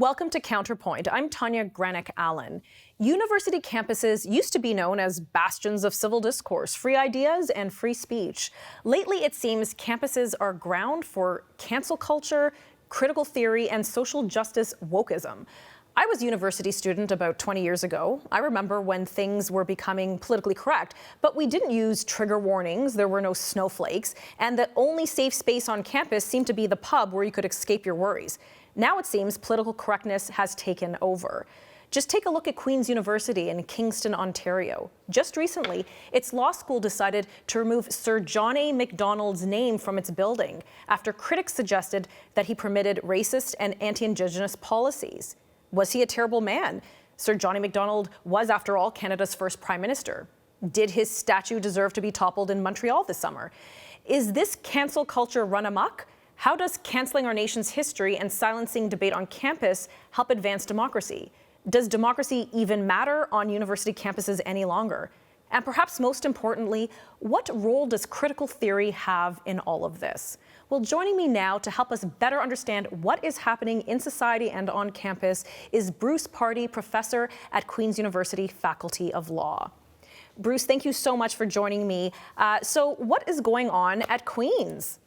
Welcome to Counterpoint. I'm Tanya Granick-Allen. University campuses used to be known as bastions of civil discourse, free ideas, and free speech. Lately, it seems campuses are ground for cancel culture, critical theory, and social justice wokeism. I was a university student about 20 years ago. I remember when things were becoming politically correct, but we didn't use trigger warnings, there were no snowflakes, and the only safe space on campus seemed to be the pub where you could escape your worries. Now it seems political correctness has taken over. Just take a look at Queen's University in Kingston, Ontario. Just recently, its law school decided to remove Sir John A. Macdonald's name from its building after critics suggested that he permitted racist and anti-Indigenous policies. Was he a terrible man? Sir John A. Macdonald was, after all, Canada's first Prime Minister. Did his statue deserve to be toppled in Montreal this summer? Is this cancel culture run amok? How does canceling our nation's history and silencing debate on campus help advance democracy? Does democracy even matter on university campuses any longer? And perhaps most importantly, what role does critical theory have in all of this? Well, joining me now to help us better understand what is happening in society and on campus is Bruce Pardy, professor at Queen's University Faculty of Law. Bruce, thank you so much for joining me. So what is going on at Queen's?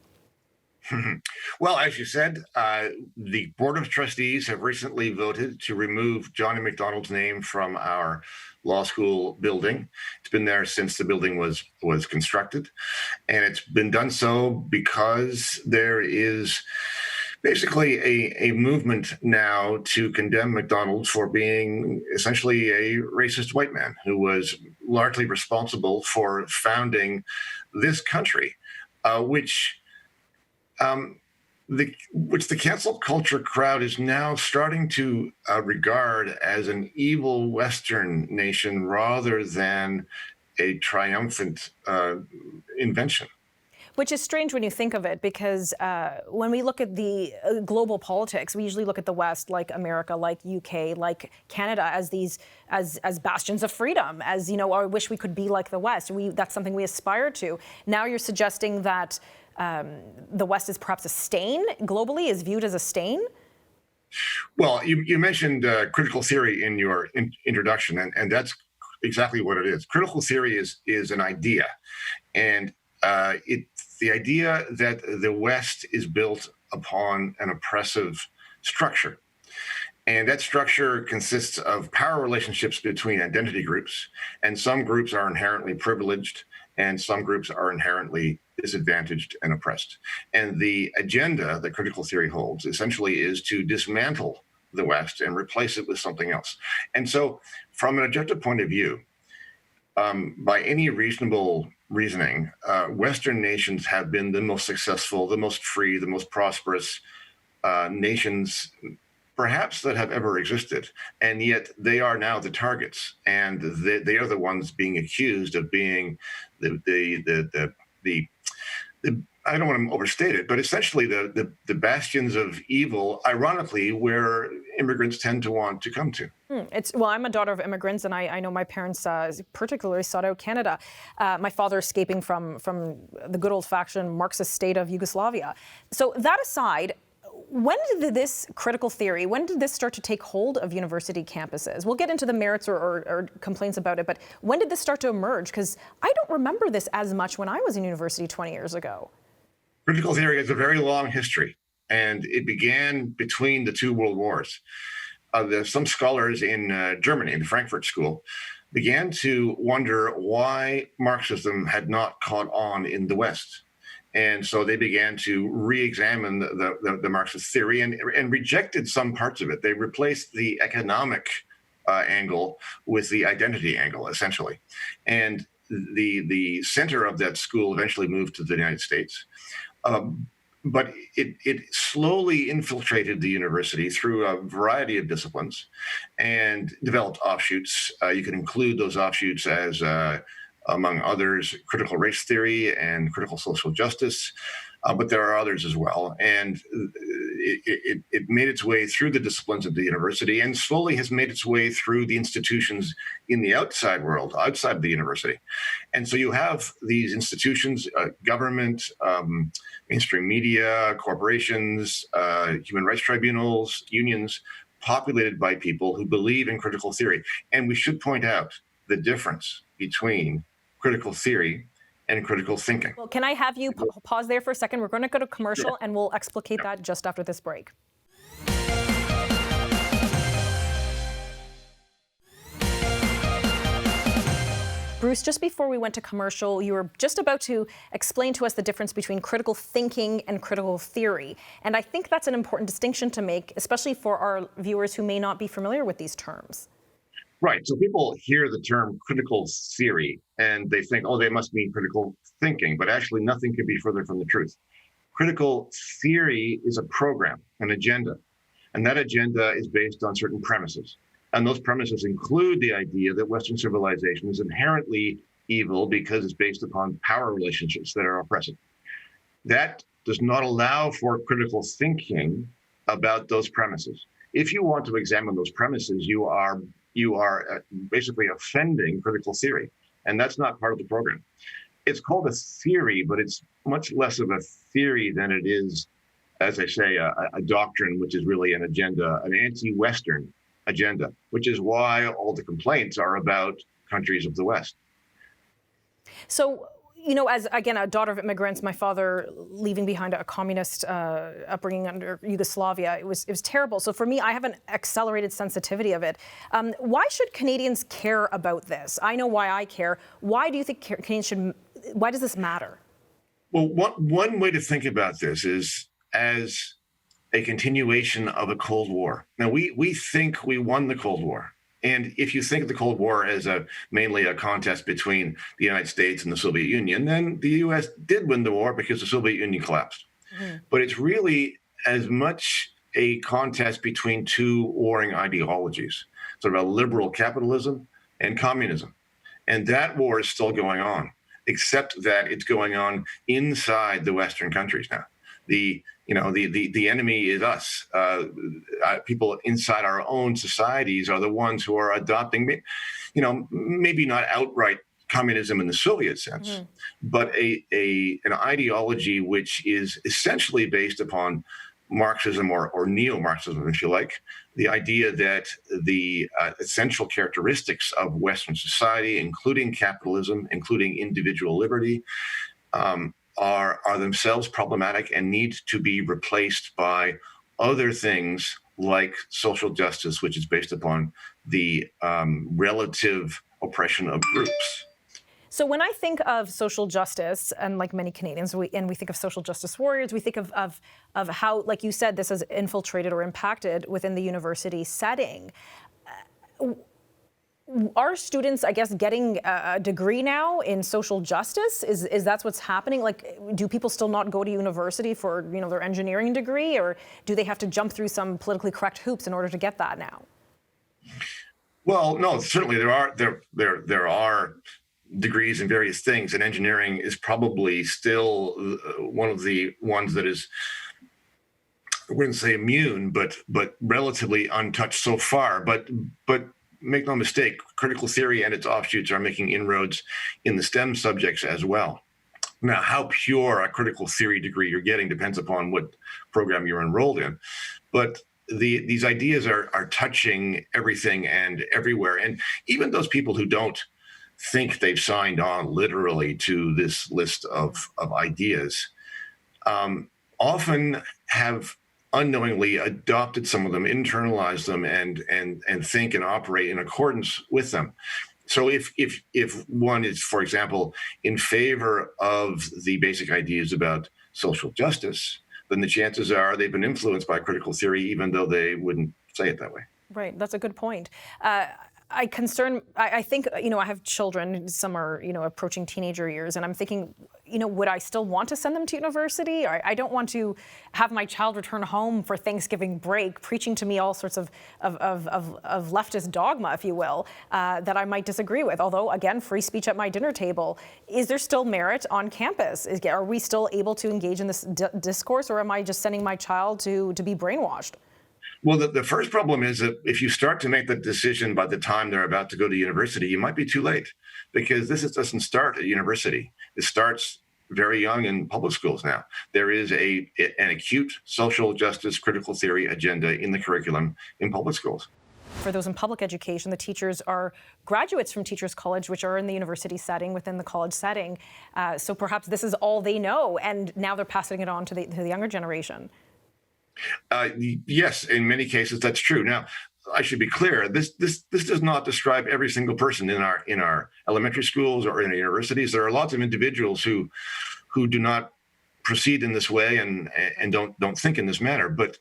Well, as you said, the Board of Trustees have recently voted to remove John A. Macdonald's name from our law school building. It's been there since the building was constructed, and it's been done so because there is basically a movement now to condemn Macdonald for being essentially a racist white man who was largely responsible for founding this country, which the cancel culture crowd is now starting to regard as an evil Western nation rather than a triumphant invention. Which is strange when you think of it, because when we look at the global politics, we usually look at the West, like America, like UK, like Canada, as these as bastions of freedom, as, you know, I wish we could be like the West. That's something we aspire to. Now you're suggesting that the West is perhaps a stain, globally, is viewed as a stain? Well, you mentioned critical theory in your introduction, and that's exactly what it is. Critical theory is an idea, and it's the idea that the West is built upon an oppressive structure. And that structure consists of power relationships between identity groups, and some groups are inherently privileged, and some groups are inherently disadvantaged and oppressed. And the agenda that critical theory holds essentially is to dismantle the West and replace it with something else. And so from an objective point of view, by any reasonable reasoning, Western nations have been the most successful, the most free, the most prosperous nations perhaps that have ever existed, and yet they are now the targets, and they are the ones being accused of being the I don't want to overstate it, but essentially the bastions of evil, ironically, where immigrants tend to want to come to. Well, I'm a daughter of immigrants, and I know my parents particularly sought out Canada. My father escaping from the good old-fashioned Marxist state of Yugoslavia. So that aside, when did this critical theory, when did this start to take hold of university campuses? We'll get into the merits or complaints about it, but when did this start to emerge? Because I don't remember this as much when I was in university 20 years ago. Critical theory has a very long history, and it began between the two world wars. Some scholars in Germany, in the Frankfurt School, began to wonder why Marxism had not caught on in the West. And so they began to re-examine the Marxist theory and rejected some parts of it. They replaced the economic angle with the identity angle, essentially. And the center of that school eventually moved to the United States. But it slowly infiltrated the university through a variety of disciplines and developed offshoots. You can include those offshoots as among others, critical race theory and critical social justice, but there are others as well. And it made its way through the disciplines of the university and slowly has made its way through the institutions in the outside world, outside of the university. And so you have these institutions, government, mainstream media, corporations, human rights tribunals, unions, populated by people who believe in critical theory. And we should point out the difference between critical theory and critical thinking. Well, can I have you pause there for a second? We're going to go to commercial, Sure. and we'll explicate that just after this break. Bruce, just before we went to commercial, you were just about to explain to us the difference between critical thinking and critical theory. And I think that's an important distinction to make, especially for our viewers who may not be familiar with these terms. Right. So people hear the term critical theory and they think, oh, they must mean critical thinking, but actually nothing could be further from the truth. Critical theory is a program, an agenda, and that agenda is based on certain premises. And those premises include the idea that Western civilization is inherently evil because it's based upon power relationships that are oppressive. That does not allow for critical thinking about those premises. If you want to examine those premises, you are basically offending critical theory, and that's not part of the program. It's called a theory, but it's much less of a theory than it is, as I say, a doctrine, which is really an agenda, an anti-Western agenda, which is why all the complaints are about countries of the West. So, you know, as, again, a daughter of immigrants, my father leaving behind a communist upbringing under Yugoslavia, it was terrible. So for me, I have an accelerated sensitivity of it. Why should Canadians care about this? I know why I care. Why do you think Canadians should, why does this matter? Well, one way to think about this is as a continuation of a Cold War. Now, we think we won the Cold War. And if you think of the Cold War as mainly a contest between the United States and the Soviet Union, then the U.S. did win the war because the Soviet Union collapsed. Mm-hmm. But it's really as much a contest between two warring ideologies, sort of a liberal capitalism and communism. And that war is still going on, except that it's going on inside the Western countries now. The enemy is us. People inside our own societies are the ones who are adopting, maybe not outright communism in the Soviet sense, mm-hmm. but an ideology which is essentially based upon Marxism or neo-Marxism, if you like, the idea that the essential characteristics of Western society, including capitalism, including individual liberty, are themselves problematic and need to be replaced by other things like social justice, which is based upon the relative oppression of groups. So when I think of social justice, and like many Canadians, we think of social justice warriors, we think of how, like you said, this has infiltrated or impacted within the university setting. Are students, I guess, getting a degree now in social justice? Is that what's happening? Like, do people still not go to university for, their engineering degree, or do they have to jump through some politically correct hoops in order to get that now? Well, no, certainly there are degrees in various things, and engineering is probably still one of the ones that is, I wouldn't say immune, but relatively untouched so far. But make no mistake, critical theory and its offshoots are making inroads in the STEM subjects as well. Now, how pure a critical theory degree you're getting depends upon what program you're enrolled in. But these ideas are touching everything and everywhere. And even those people who don't think they've signed on literally to this list of ideas often have unknowingly adopted some of them, internalized them, and think and operate in accordance with them. So if one is, for example, in favor of the basic ideas about social justice, then the chances are they've been influenced by critical theory, even though they wouldn't say it that way. Right, that's a good point. I think, I have children, some are, approaching teenager years, and I'm thinking, would I still want to send them to university? I don't want to have my child return home for Thanksgiving break, preaching to me all sorts of leftist dogma, if you will, that I might disagree with. Although, again, free speech at my dinner table. Is there still merit on campus? Are we still able to engage in this discourse, or am I just sending my child to be brainwashed? Well, the first problem is that if you start to make the decision by the time they're about to go to university, you might be too late, because this doesn't start at university. It starts very young in public schools now. There is an acute social justice critical theory agenda in the curriculum in public schools. For those in public education, the teachers are graduates from Teachers College, which are in the university setting, within the college setting. So perhaps this is all they know, and now they're passing it on to the younger generation. Yes, in many cases that's true. Now, I should be clear. This does not describe every single person in our elementary schools or in our universities. There are lots of individuals who do not proceed in this way and don't think in this manner. But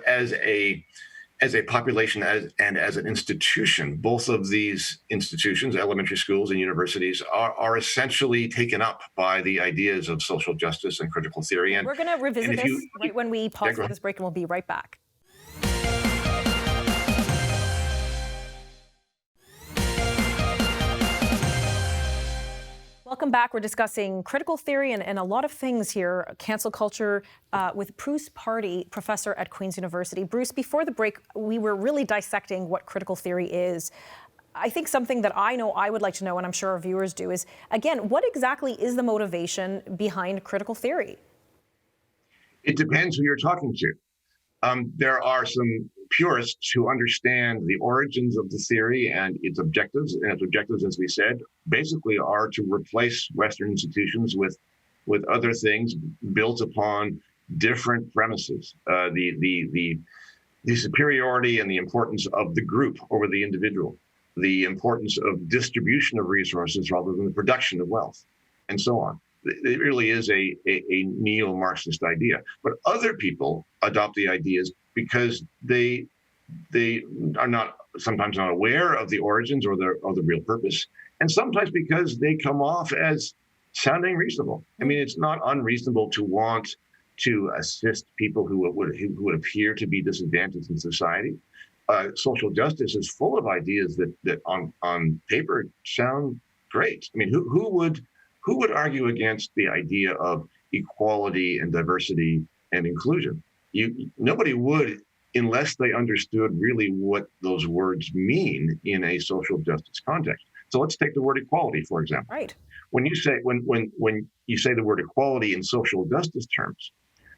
as a population and as an institution, both of these institutions, elementary schools and universities, are essentially taken up by the ideas of social justice and critical theory. And we're going to revisit this right when we pause for this break, and we'll be right back. Welcome back. We're discussing critical theory and a lot of things here, cancel culture, with Bruce Pardy, professor at Queen's University. Bruce, before the break, we were really dissecting what critical theory is. I think something that I know I would like to know, and I'm sure our viewers do, is, again, what exactly is the motivation behind critical theory? It depends who you're talking to. There are some purists who understand the origins of the theory and its objectives. And its objectives, as we said, basically are to replace Western institutions with other things built upon different premises. The superiority and the importance of the group over the individual, the importance of distribution of resources rather than the production of wealth, and so on. It really is a neo-Marxist idea. But other people adopt the ideas because they are sometimes not aware of the origins or the real purpose, and sometimes because they come off as sounding reasonable. I mean, it's not unreasonable to want to assist people who would appear to be disadvantaged in society. Social justice is full of ideas that on paper sound great. I mean, who would argue against the idea of equality and diversity and inclusion? Nobody would, unless they understood really what those words mean in a social justice context. So let's take the word equality, for example. Right. When you say the word equality in social justice terms,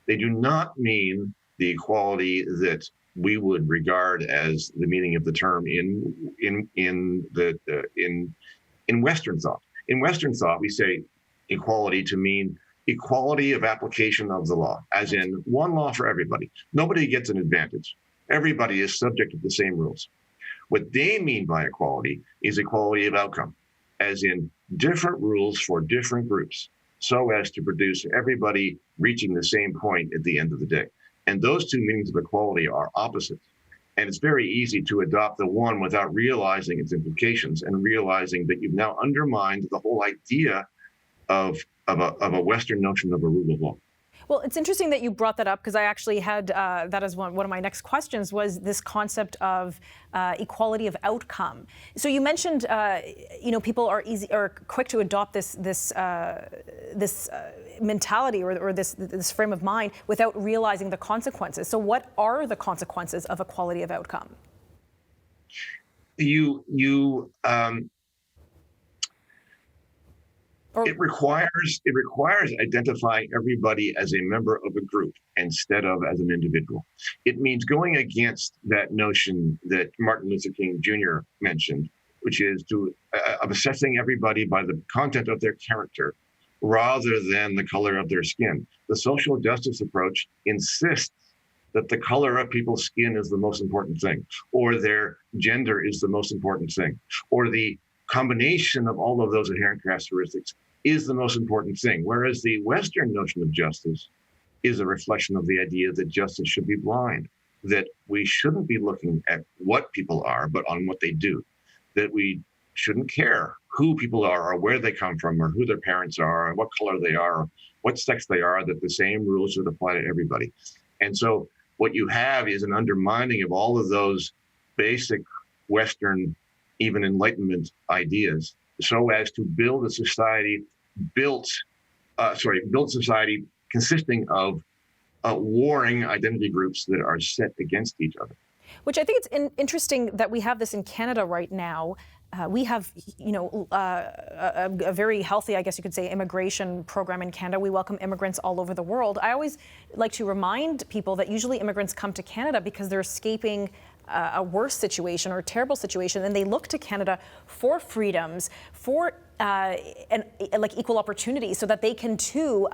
they do not mean the equality that we would regard as the meaning of the term in Western thought. In Western thought, we say equality to mean equality of application of the law, as in one law for everybody. Nobody gets an advantage. Everybody is subject to the same rules. What they mean by equality is equality of outcome, as in different rules for different groups, so as to produce everybody reaching the same point at the end of the day. And those two meanings of equality are opposite. And it's very easy to adopt the one without realizing its implications and realizing that you've now undermined the whole idea of a Western notion of a rule of law. Well, it's interesting that you brought that up, because I actually had that as one of my next questions, was this concept of equality of outcome. So you mentioned, people are quick to adopt this mentality or this frame of mind without realizing the consequences. So what are the consequences of equality of outcome? It requires identifying everybody as a member of a group instead of as an individual. It means going against that notion that Martin Luther King Jr. mentioned, which is of assessing everybody by the content of their character rather than the color of their skin. The social justice approach insists that the color of people's skin is the most important thing, or their gender is the most important thing, or the combination of all of those inherent characteristics is the most important thing. Whereas the Western notion of justice is a reflection of the idea that justice should be blind, that we shouldn't be looking at what people are, but on what they do, that we shouldn't care who people are or where they come from or who their parents are or what color they are, or what sex they are, that the same rules should apply to everybody. And so what you have is an undermining of all of those basic Western, even Enlightenment ideas, so as to build a society build society consisting of warring identity groups that are set against each other. Which I think it's interesting that we have this in Canada right now. We have, a very healthy, I guess you could say, immigration program in Canada. We welcome immigrants all over the world. I always like to remind people that usually immigrants come to Canada because they're escaping a worse situation or a terrible situation, and they look to Canada for freedoms, for like equal opportunity, so that they can too.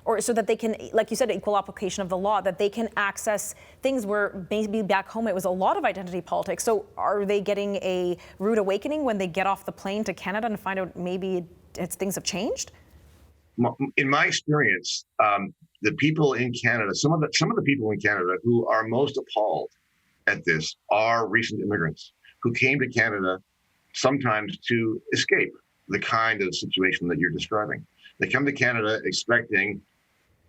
Or so that they can, like you said, equal application of the law, that they can access things where maybe back home it was a lot of identity politics. So are they getting a rude awakening when they get off the plane to Canada and find out maybe things have changed? In my experience, the people in Canada, some of the people in Canada who are most appalled at this are recent immigrants who came to Canada sometimes to escape the kind of situation that you're describing. They come to Canada expecting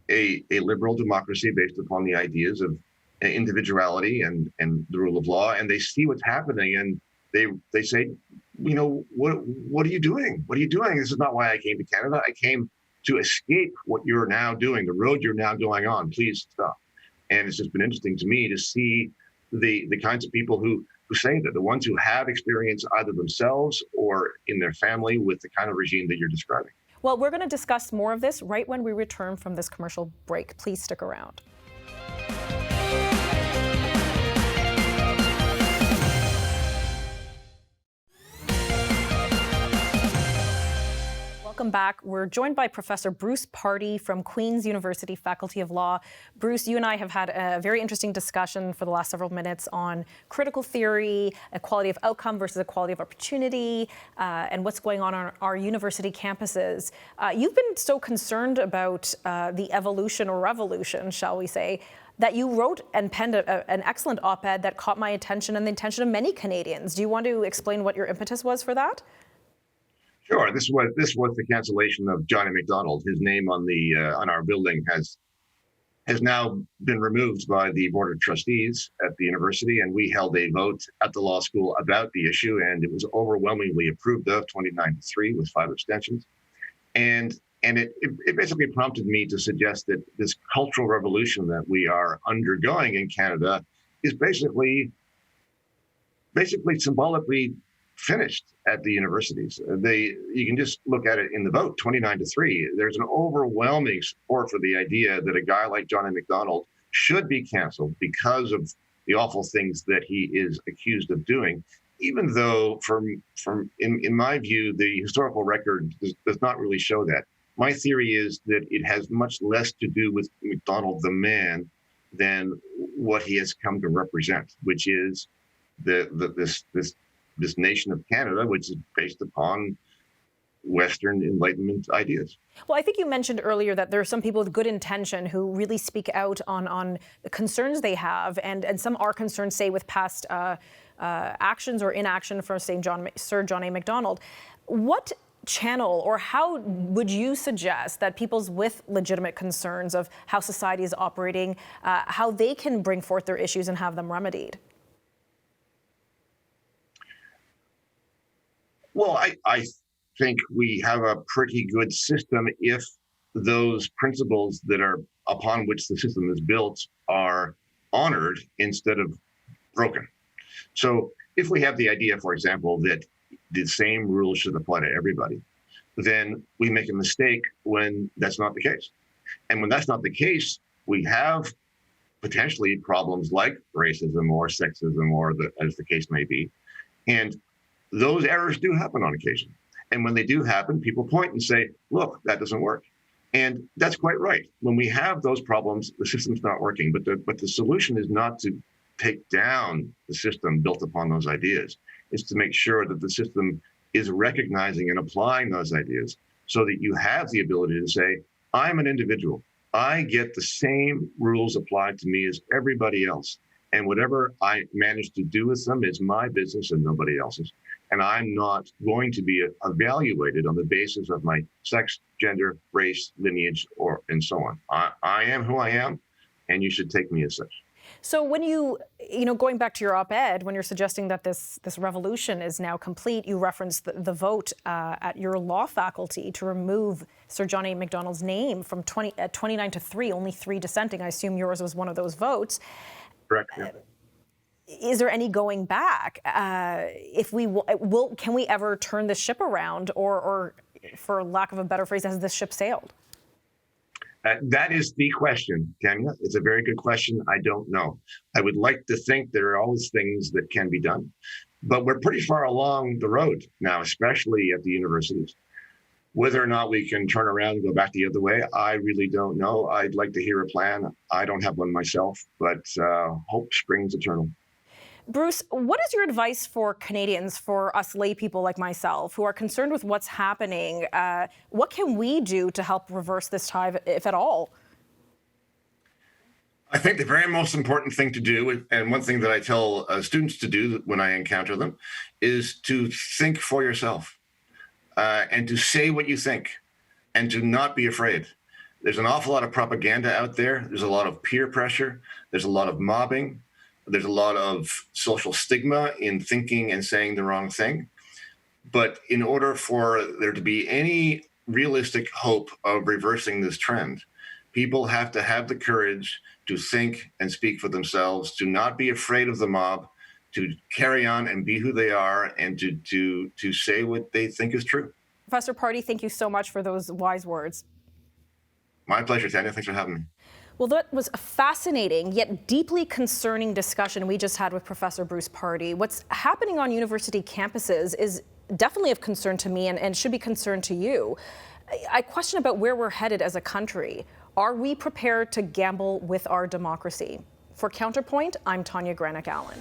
a liberal democracy based upon the ideas of individuality and the rule of law, and they see what's happening, and they say, what are you doing? What are you doing? This is not why I came to Canada. I came to escape what you're now doing, the road you're now going on. Please stop. And it's just been interesting to me to see the kinds of people who say that, the ones who have experience either themselves or in their family with the kind of regime that you're describing. Well, we're going to discuss more of this right when we return from this commercial break. Please stick around. Welcome back. We're joined by Professor Bruce Pardy from Queen's University Faculty of Law. Bruce, you and I have had a very interesting discussion for the last several minutes on critical theory, equality of outcome versus equality of opportunity, and what's going on our university campuses. You've been so concerned about the evolution or revolution, shall we say, that you wrote and penned an excellent op-ed that caught my attention and the attention of many Canadians. Do you want to explain what your impetus was for that? Sure. This was the cancellation of Johnny MacDonald. His name on our building has now been removed by the Board of Trustees at the university, and we held a vote at the law school about the issue, and it was overwhelmingly approved of, 29-3 with 5 abstentions. And it basically prompted me to suggest that this cultural revolution that we are undergoing in Canada is basically symbolically finished at the universities. You can just look at it in the vote, 29-3. There's an overwhelming support for the idea that a guy like Johnny MacDonald should be canceled because of the awful things that he is accused of doing, even though in my view, the historical record does not really show that. My theory is that it has much less to do with MacDonald the man than what he has come to represent, which is this nation of Canada, which is based upon Western Enlightenment ideas. Well, I think you mentioned earlier that there are some people with good intention who really speak out on the concerns they have, and some are concerned, say, with past actions or inaction for Sir John A. Macdonald. What channel or how would you suggest that people's with legitimate concerns of how society is operating, how they can bring forth their issues and have them remedied? Well, I think we have a pretty good system if those principles that are upon which the system is built are honored instead of broken. So if we have the idea, for example, that the same rules should apply to everybody, then we make a mistake when that's not the case. And when that's not the case, we have potentially problems like racism or sexism or as the case may be. And those errors do happen on occasion. And when they do happen, people point and say, look, that doesn't work. And that's quite right. When we have those problems, the system's not working. But the solution is not to take down the system built upon those ideas. It's to make sure that the system is recognizing and applying those ideas so that you have the ability to say, I'm an individual. I get the same rules applied to me as everybody else. And whatever I manage to do with them is my business and nobody else's. And I'm not going to be evaluated on the basis of my sex, gender, race, lineage, and so on. I am who I am, and you should take me as such. So when going back to your op-ed, when you're suggesting that this revolution is now complete, you referenced the vote at your law faculty to remove Sir John A. Macdonald's name from 29-3, only 3 dissenting. I assume yours was one of those votes. Correct. Yeah. is there any going back? If we can we ever turn the ship around, or for lack of a better phrase, has this ship sailed? That is the question, Tanya. It's a very good question. I don't know. I would like to think there are always things that can be done, but we're pretty far along the road now, especially at the universities. Whether or not we can turn around and go back the other way, I really don't know. I'd like to hear a plan. I don't have one myself, but hope springs eternal. Bruce, what is your advice for Canadians, for us lay people like myself, who are concerned with what's happening? What can we do to help reverse this tide, if at all? I think the very most important thing to do, and one thing that I tell students to do when I encounter them, is to think for yourself and to say what you think and to not be afraid. There's an awful lot of propaganda out there. There's a lot of peer pressure. There's a lot of mobbing. There's a lot of social stigma in thinking and saying the wrong thing. But in order for there to be any realistic hope of reversing this trend, people have to have the courage to think and speak for themselves, to not be afraid of the mob, to carry on and be who they are, and to say what they think is true. Professor Pardee, thank you so much for those wise words. My pleasure, Tanya. Thanks for having me. Well, that was a fascinating yet deeply concerning discussion we just had with Professor Bruce Pardy. What's happening on university campuses is definitely of concern to me and should be concern to you. I question about where we're headed as a country. Are we prepared to gamble with our democracy? For Counterpoint, I'm Tanya Granick-Allen.